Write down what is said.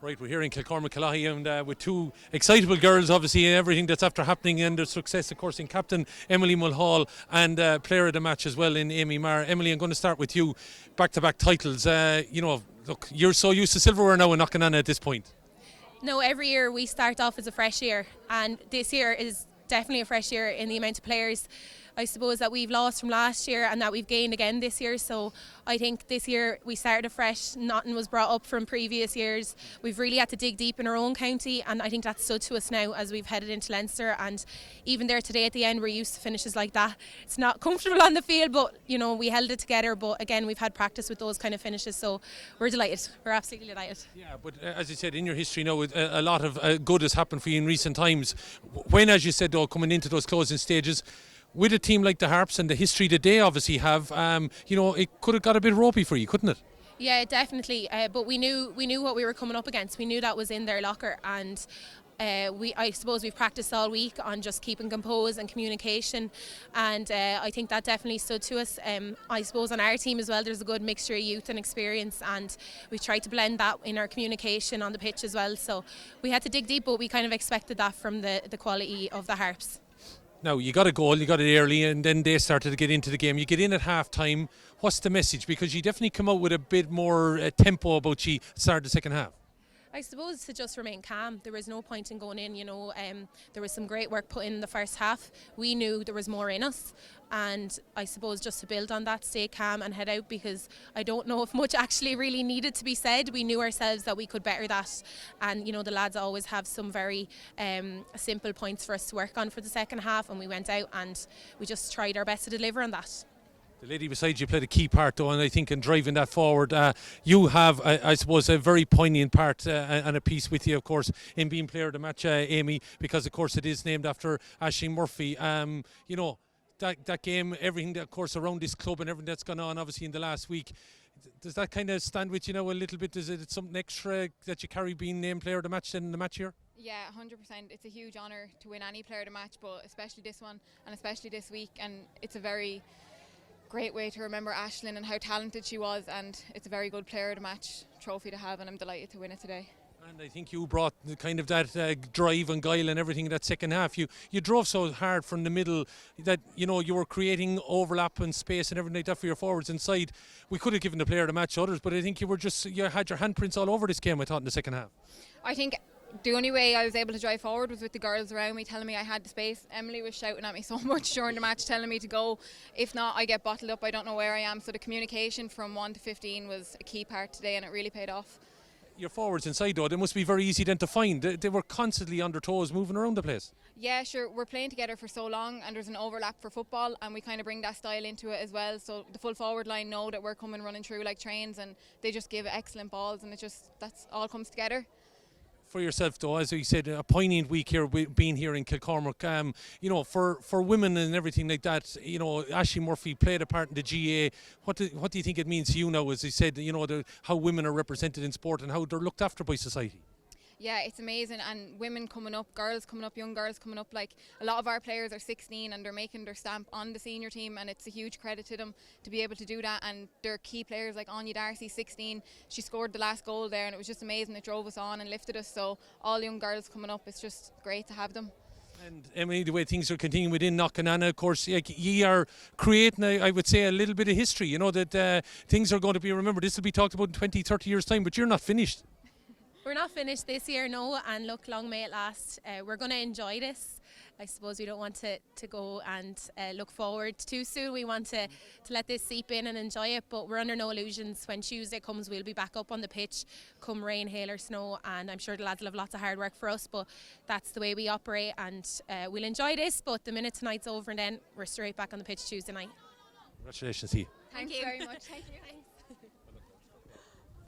Right, we're here in Kilcormac and with two excitable girls, obviously, everything that's after happening and their success, of course, in captain Emily Mulhall and player of the match as well in Amy Maher. Emily, I'm going to start with you. Back-to-back titles. Look, you're so used to silverware now and knocking on at this point. No, every year we start off as a fresh year, and this year is definitely a fresh year in the amount of players, I suppose, that we've lost from last year and that we've gained again this year. So I think this year we started afresh. Nothing was brought up from previous years. We've really had to dig deep in our own county, and I think that's stood to us now as we've headed into Leinster. And even there today at the end, we're used to finishes like that. It's not comfortable on the field, but we held it together. But again, we've had practice with those kind of finishes, so we're delighted. We're absolutely delighted. Yeah, but as you said, in your history now, a lot of good has happened for you in recent times. When, as you said, though, coming into those closing stages, with a team like the Harps and the history that they obviously have, it could have got a bit ropey for you, couldn't it? Yeah, definitely. But we knew what we were coming up against. We knew that was in their locker, and I suppose we've practiced all week on just keeping composed and communication, and I think that definitely stood to us. I suppose on our team as well, there's a good mixture of youth and experience, and we've tried to blend that in our communication on the pitch as well. So we had to dig deep, but we kind of expected that from the quality of the Harps. Now, you got a goal, you got it early, and then they started to get into the game. You get in at half-time. What's the message? Because you definitely come out with a bit more tempo about you at the start of the second half. I suppose to just remain calm. There was no point in going in, there was some great work put in the first half. We knew there was more in us, and I suppose just to build on that, stay calm and head out, because I don't know if much actually really needed to be said. We knew ourselves that we could better that, and the lads always have some very simple points for us to work on for the second half, and we went out and we just tried our best to deliver on that. The lady beside you played a key part, though, and I think in driving that forward, you have, I suppose, a very poignant part and a piece with you, of course, in being player of the match, Amy, because, of course, it is named after Aisling Murphy. That game, everything, of course, around this club and everything that's gone on, obviously, in the last week, does that kind of stand with you now a little bit? Is it something extra that you carry being named player of the match in the match here? Yeah, 100%. It's a huge honour to win any player of the match, but especially this one and especially this week, and it's a very great way to remember Aisling and how talented she was, and it's a very good player of the match trophy to have, and I'm delighted to win it today. And I think you brought kind of that drive and guile and everything in that second half. You drove so hard from the middle that you were creating overlap and space and everything like that for your forwards inside. We could have given the player of the match to others, but I think you had your handprints all over this game, I thought, in the second half. I think the only way I was able to drive forward was with the girls around me telling me I had the space. Emily was shouting at me so much during the match, telling me to go. If not, I get bottled up. I don't know where I am. So the communication from 1 to 15 was a key part today, and it really paid off. Your forwards inside, though, they must be very easy then to find. They were constantly on their toes, moving around the place. Yeah, sure. We're playing together for so long, and there's an overlap for football, and we kind of bring that style into it as well. So the full forward line know that we're coming running through like trains, and they just give excellent balls, and that's all comes together. For yourself, though, as we said, a poignant week here, being here in Kilcormac. For women and everything like that, Aisling Murphy played a part in the GA. What do you think it means to you now, as you said, how women are represented in sport and how they're looked after by society? Yeah, it's amazing, and women coming up, girls coming up, young girls coming up. Like, a lot of our players are 16 and they're making their stamp on the senior team, and it's a huge credit to them to be able to do that. And they're key players like Anya Darcy, 16. She scored the last goal there, and it was just amazing. It drove us on and lifted us. So all young girls coming up, it's just great to have them. And Emily, the way things are continuing within Knocknana, of course, ye are creating, I would say, a little bit of history. That things are going to be remembered. This will be talked about in 20, 30 years' time, but you're not finished. We're not finished this year, no, and look, long may it last. We're going to enjoy this. I suppose we don't want to go and look forward too soon. We want to let this seep in and enjoy it, but we're under no illusions. When Tuesday comes, we'll be back up on the pitch, come rain, hail or snow, and I'm sure the lads will have lots of hard work for us, but that's the way we operate, and we'll enjoy this, but the minute tonight's over, and then we're straight back on the pitch Tuesday night. Congratulations to you. Thank you very much. Thank you. Thanks.